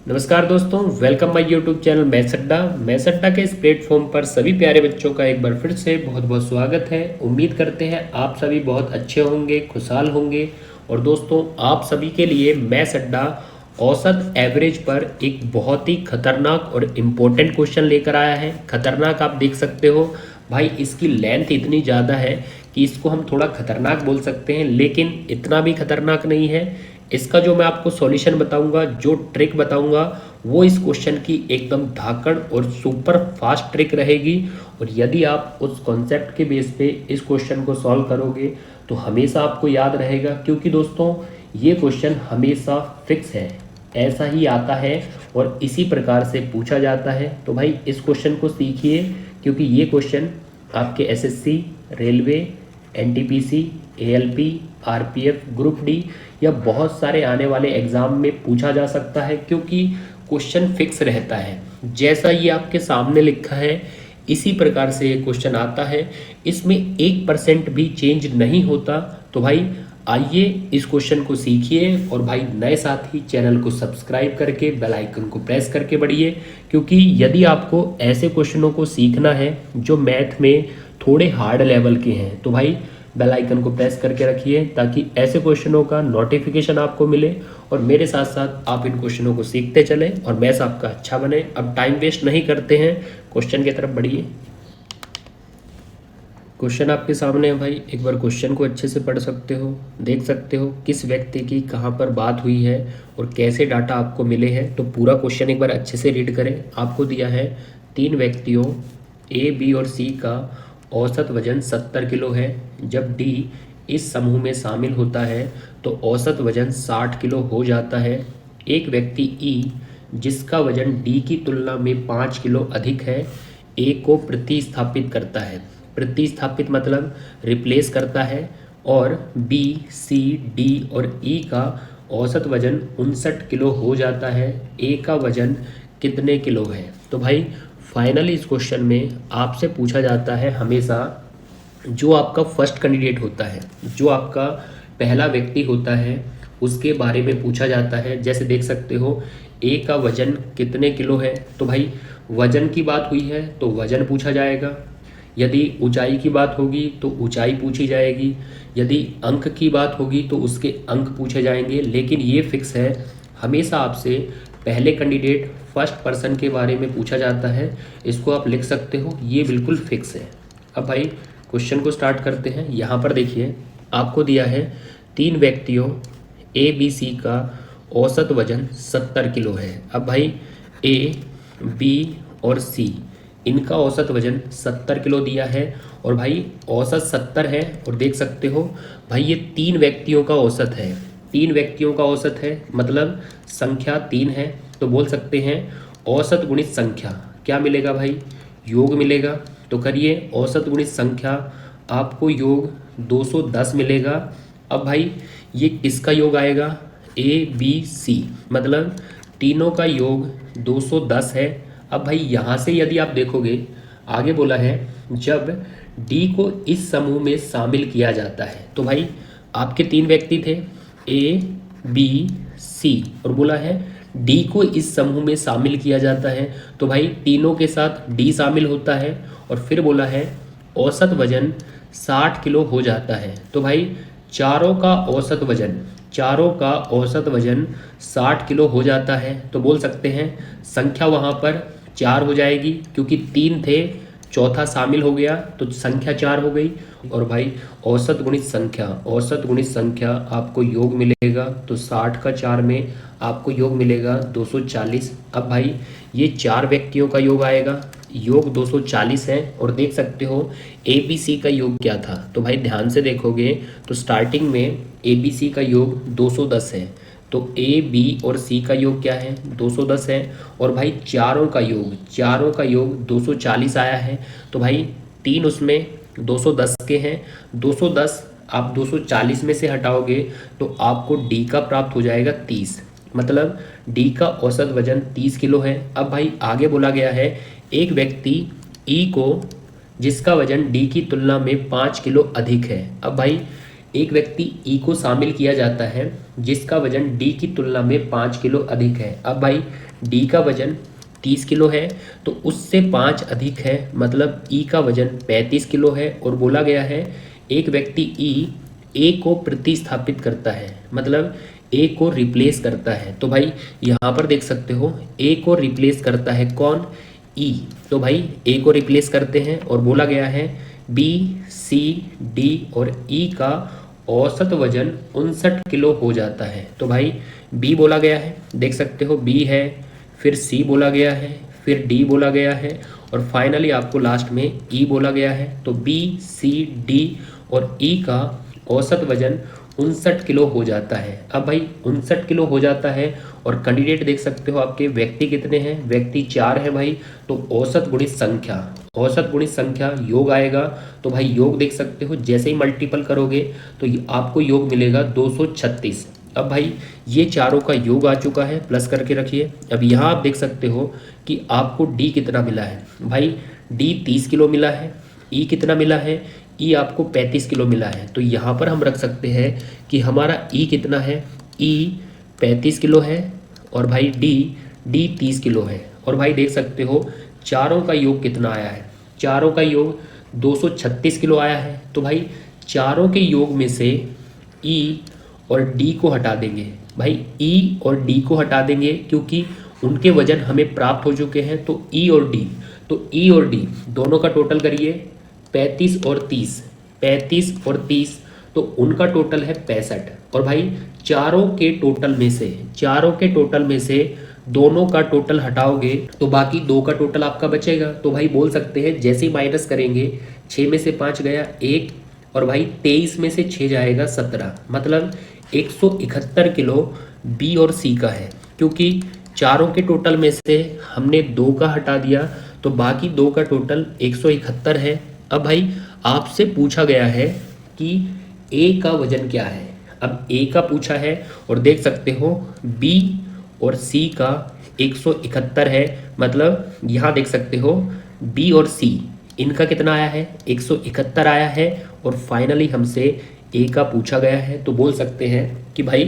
नमस्कार दोस्तों, welcome my YouTube channel maths अड्डा के इस प्लेटफॉर्म पर सभी प्यारे बच्चों का एक बार फिर से बहुत बहुत स्वागत है। उम्मीद करते हैं आप सभी बहुत अच्छे होंगे, खुशहाल होंगे। और दोस्तों, आप सभी के लिए मैथ्स अड्डा औसत एवरेज पर एक बहुत ही खतरनाक और इम्पोर्टेंट क्वेश्चन लेकर आया है। खतरनाक आप देख सकते हो भाई, इसकी लेंथ इतनी ज़्यादा है कि इसको हम थोड़ा खतरनाक बोल सकते हैं, लेकिन इतना भी खतरनाक नहीं है। इसका जो मैं आपको सॉल्यूशन बताऊंगा, जो ट्रिक बताऊंगा, वो इस क्वेश्चन की एकदम धाकड़ और सुपर फास्ट ट्रिक रहेगी। और यदि आप उस कॉन्सेप्ट के बेस पे इस क्वेश्चन को सॉल्व करोगे तो हमेशा आपको याद रहेगा, क्योंकि दोस्तों ये क्वेश्चन हमेशा फिक्स है, ऐसा ही आता है और इसी प्रकार से पूछा जाता है। तो भाई इस क्वेश्चन को सीखिए, क्योंकि ये क्वेश्चन आपके SSC, railway, NTPC, ALP, RPF, group D या बहुत सारे आने वाले एग्जाम में पूछा जा सकता है, क्योंकि क्वेश्चन फिक्स रहता है। जैसा ये आपके सामने लिखा है इसी प्रकार से ये क्वेश्चन आता है, इसमें 1% भी चेंज नहीं होता। तो भाई आइए इस क्वेश्चन को सीखिए, और भाई नए साथी चैनल को सब्सक्राइब करके बेल आइकन को प्रेस करके बढ़िए, क्योंकि यदि आपको ऐसे क्वेश्चनों को सीखना है जो मैथ में थोड़े हार्ड लेवल के हैं, तो भाई बेल आइकन को प्रेस करके रखिए, ताकि ऐसे क्वेश्चनों का नोटिफिकेशन आपको मिले और मेरे साथ साथ आप इन क्वेश्चनों को सीखते चलें और मैथ्स आपका अच्छा बने। अब टाइम वेस्ट नहीं करते हैं, क्वेश्चन की तरफ बढ़िए। क्वेश्चन आपके सामने है भाई, एक बार क्वेश्चन को अच्छे से पढ़ सकते हो, देख सकते हो किस व्यक्ति की कहाँ पर बात हुई है और कैसे डाटा आपको मिले हैं। तो पूरा क्वेश्चन एक बार अच्छे से रीड करें। आपको दिया है 3 व्यक्तियों ए, बी और सी का औसत वजन 70 किलो है। जब डी इस समूह में शामिल होता है तो औसत वजन 60 किलो हो जाता है। एक व्यक्ति ई, जिसका वजन डी की तुलना में 5 किलो अधिक है, ए को प्रतिस्थापित करता है। प्रतिस्थापित मतलब रिप्लेस करता है। और बी, सी, डी और ई का औसत वजन 59 किलो हो जाता है। ए का वजन कितने किलो है? तो भाई फाइनली इस क्वेश्चन में आपसे पूछा जाता है, हमेशा जो आपका फर्स्ट कैंडिडेट होता है, जो आपका पहला व्यक्ति होता है, उसके बारे में पूछा जाता है। जैसे देख सकते हो ए का वजन कितने किलो है, तो भाई वजन की बात हुई है तो वजन पूछा जाएगा। यदि ऊंचाई की बात होगी तो ऊंचाई पूछी जाएगी। यदि अंक की बात होगी तो उसके अंक पूछे जाएंगे। लेकिन ये फिक्स है, हमेशा आपसे पहले कैंडिडेट फर्स्ट पर्सन के बारे में पूछा जाता है। इसको आप लिख सकते हो, ये बिल्कुल फिक्स है। अब भाई क्वेश्चन को स्टार्ट करते हैं। यहाँ पर देखिए आपको दिया है 3 व्यक्तियों ए, बी, सी का औसत वजन 70 किलो है। अब भाई ए, बी और सी, इनका औसत वजन 70 किलो दिया है और भाई औसत 70 है। और देख सकते हो भाई ये 3 व्यक्तियों का औसत है। 3 व्यक्तियों का औसत है मतलब संख्या 3 है, तो बोल सकते हैं औसत गुणित संख्या। क्या मिलेगा भाई? योग मिलेगा। तो करिए औसत गुणित संख्या, आपको योग 210 मिलेगा। अब भाई ये किसका योग आएगा? ए, बी, सी, मतलब तीनों का योग 210 है। अब भाई यहाँ से यदि आप देखोगे, आगे बोला है जब डी को इस समूह में शामिल किया जाता है। तो भाई आपके 3 व्यक्ति थे ए, बी, सी, और बोला है डी को इस समूह में शामिल किया जाता है। तो भाई तीनों के साथ डी शामिल होता है और फिर बोला है औसत वजन 60 किलो हो जाता है। तो भाई चारों का औसत वजन 60 किलो हो जाता है। तो बोल सकते हैं संख्या वहाँ पर 4 हो जाएगी, क्योंकि 3 थे, चौथा शामिल हो गया तो संख्या 4 हो गई। और भाई औसत गुणित संख्या आपको योग मिलेगा, तो 60 का 4 में आपको योग मिलेगा 240। अब भाई ये 4 व्यक्तियों का योग आएगा, योग 240 है। और देख सकते हो ए, बी, सी का योग क्या था? तो भाई ध्यान से देखोगे तो स्टार्टिंग में ए, बी, सी का योग 210 है। तो ए, बी और सी का योग क्या है? 210 है। और भाई चारों का योग 240 आया है। तो भाई 3 उसमें 210 के हैं। 210 आप 240 में से हटाओगे तो आपको डी का प्राप्त हो जाएगा 30, मतलब डी का औसत वजन 30 किलो है। अब भाई आगे बोला गया है एक व्यक्ति ई को, जिसका वजन डी की तुलना में 5 किलो अधिक है। अब भाई एक व्यक्ति ई को शामिल किया जाता है जिसका वजन डी की तुलना में 5 किलो अधिक है। अब भाई डी का वजन 30 किलो है तो उससे 5 अधिक है, मतलब ई का वजन 35 किलो है। और बोला गया है एक व्यक्ति ई ए को प्रतिस्थापित करता है, मतलब ए को रिप्लेस करता है। तो भाई यहाँ पर देख सकते हो ए को रिप्लेस करता है कौन? ई। तो भाई ए को रिप्लेस करते हैं और बोला गया है बी सी डी और ई का औसत वजन 59 किलो हो जाता है। तो भाई बी बोला गया है, देख सकते हो बी है, फिर सी बोला गया है, फिर डी बोला गया है और फाइनली आपको लास्ट में ई बोला गया है। तो बी सी डी और ई का औसत वजन 59 किलो हो जाता है। अब भाई 59 किलो हो जाता है और कैंडिडेट देख सकते हो आपके व्यक्ति कितने हैं? व्यक्ति 4 है भाई। तो औसत गुणित संख्या, औसत गुणित संख्या योग आएगा। तो भाई योग देख सकते हो जैसे ही मल्टीपल करोगे तो आपको योग मिलेगा 236। अब भाई ये चारों का योग आ चुका है, प्लस करके रखिए। अब यहाँ आप देख सकते हो कि आपको डी कितना मिला है। भाई डी 30 किलो मिला है, ई कितना मिला है? ई आपको 35 किलो मिला है। तो यहाँ पर हम रख सकते हैं कि हमारा ई कितना है? ई 35 किलो है और भाई डी 30 किलो है। और भाई देख सकते हो चारों का योग कितना आया है? चारों का योग 236 किलो आया है। तो भाई चारों के योग में से ई और डी को हटा देंगे। भाई ई और डी को हटा देंगे क्योंकि उनके वजन हमें प्राप्त हो चुके हैं। तो ई और डी, तो ई और डी दोनों का टोटल करिए 35 और 30, 35 और 30, तो उनका टोटल है 65। और भाई चारों के टोटल में से दोनों का टोटल हटाओगे तो बाकी दो का टोटल आपका बचेगा। तो भाई बोल सकते हैं जैसे ही माइनस करेंगे 6 में से 5 गया 1 और भाई 23 में से 6 जाएगा 17, मतलब 171 किलो बी और सी का है। क्योंकि चारों के टोटल में से हमने 2 का हटा दिया तो बाकी 2 का टोटल 171 है। अब भाई आपसे पूछा गया है कि ए का वजन क्या है। अब ए का पूछा है और देख सकते हो बी और सी का 171 है, मतलब यहाँ देख सकते हो बी और सी इनका कितना आया है? 171 आया है। और फाइनली हमसे ए का पूछा गया है तो बोल सकते हैं कि भाई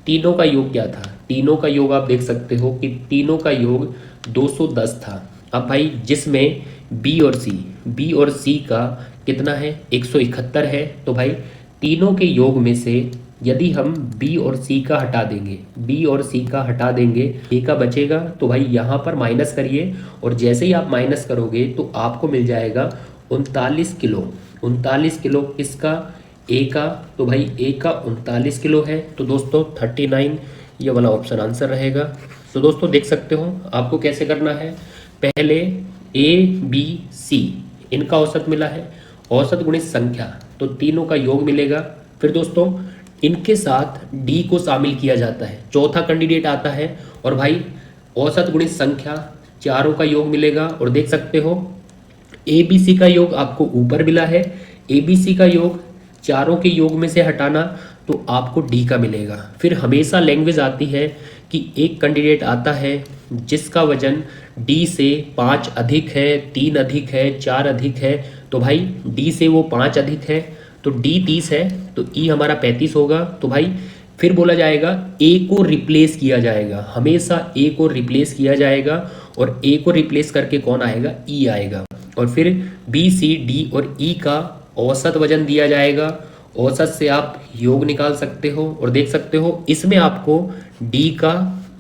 तीनों का योग क्या था? तीनों का योग आप देख सकते हो कि तीनों का योग 210 था। अब भाई जिसमें बी और सी का कितना है? 171 है। तो भाई तीनों के योग में से यदि हम बी और सी का हटा देंगे ए का बचेगा। तो भाई यहाँ पर माइनस करिए और जैसे ही आप माइनस करोगे तो आपको मिल जाएगा 39 किलो किसका? ए का। तो भाई ए का 39 किलो है। तो दोस्तों 39 ये वाला ऑप्शन आंसर रहेगा। तो दोस्तों देख सकते हो आपको कैसे करना है। पहले ए बी सी इनका औसत मिला है, औसत गुणित संख्या, तो तीनों का योग मिलेगा। फिर दोस्तों इनके साथ डी को शामिल किया जाता है, चौथा कैंडिडेट आता है और भाई औसत गुणित संख्या, चारों का योग मिलेगा। और देख सकते हो ए बी सी का योग आपको ऊपर मिला है, ए बी सी का योग चारों के योग में से हटाना तो आपको डी का मिलेगा। फिर हमेशा लैंग्वेज आती है कि एक कैंडिडेट आता है जिसका वजन डी से 5 अधिक है, 3 अधिक है, 4 अधिक है। तो भाई डी से वो 5 अधिक है तो डी 30 है तो ई हमारा 35 होगा। तो भाई फिर बोला जाएगा ए को रिप्लेस किया जाएगा, हमेशा ए को रिप्लेस किया जाएगा और ए को रिप्लेस करके कौन आएगा? ई आएगा। और फिर बी सी डी और ई का औसत वजन दिया जाएगा, औसत से आप योग निकाल सकते हो और देख सकते हो इसमें आपको डी का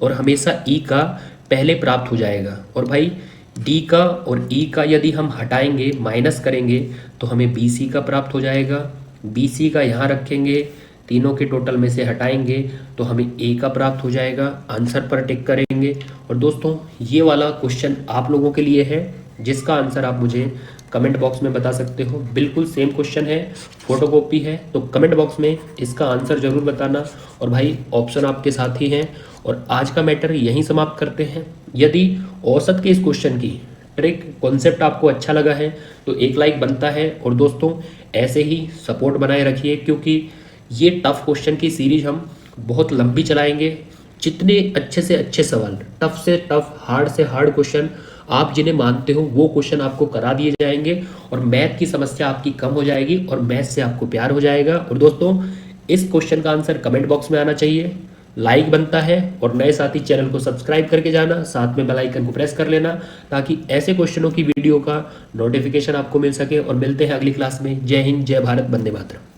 और हमेशा ई का पहले प्राप्त हो जाएगा। और भाई डी का और ई का यदि हम हटाएंगे, माइनस करेंगे तो हमें बी सी का प्राप्त हो जाएगा। बी सी का यहाँ रखेंगे, तीनों के टोटल में से हटाएंगे तो हमें ए का प्राप्त हो जाएगा। आंसर पर टिक करेंगे। और दोस्तों ये वाला क्वेश्चन आप लोगों के लिए है जिसका आंसर आप मुझे कमेंट बॉक्स में बता सकते हो। बिल्कुल सेम क्वेश्चन है, फोटोकॉपी है, तो कमेंट बॉक्स में इसका आंसर जरूर बताना। और भाई ऑप्शन आपके साथ ही हैं। और आज का मैटर यहीं समाप्त करते हैं। यदि औसत के इस क्वेश्चन की ट्रिक कॉन्सेप्ट आपको अच्छा लगा है तो एक लाइक बनता है। और दोस्तों ऐसे ही सपोर्ट बनाए रखिए क्योंकि ये टफ क्वेश्चन की सीरीज हम बहुत लंबी चलाएंगे। जितने अच्छे से अच्छे सवाल, टफ से टफ, हार्ड से हार्ड क्वेश्चन आप जिन्हें मानते हो वो क्वेश्चन आपको करा दिए जाएंगे और मैथ की समस्या आपकी कम हो जाएगी और मैथ से आपको प्यार हो जाएगा। और दोस्तों इस क्वेश्चन का आंसर कमेंट बॉक्स में आना चाहिए, लाइक बनता है, और नए साथी चैनल को सब्सक्राइब करके जाना, साथ में बेल आइकन को प्रेस कर लेना ताकि ऐसे क्वेश्चनों की वीडियो का नोटिफिकेशन आपको मिल सके। और मिलते हैं अगली क्लास में। जय हिंद, जय भारत, वंदे मातरम।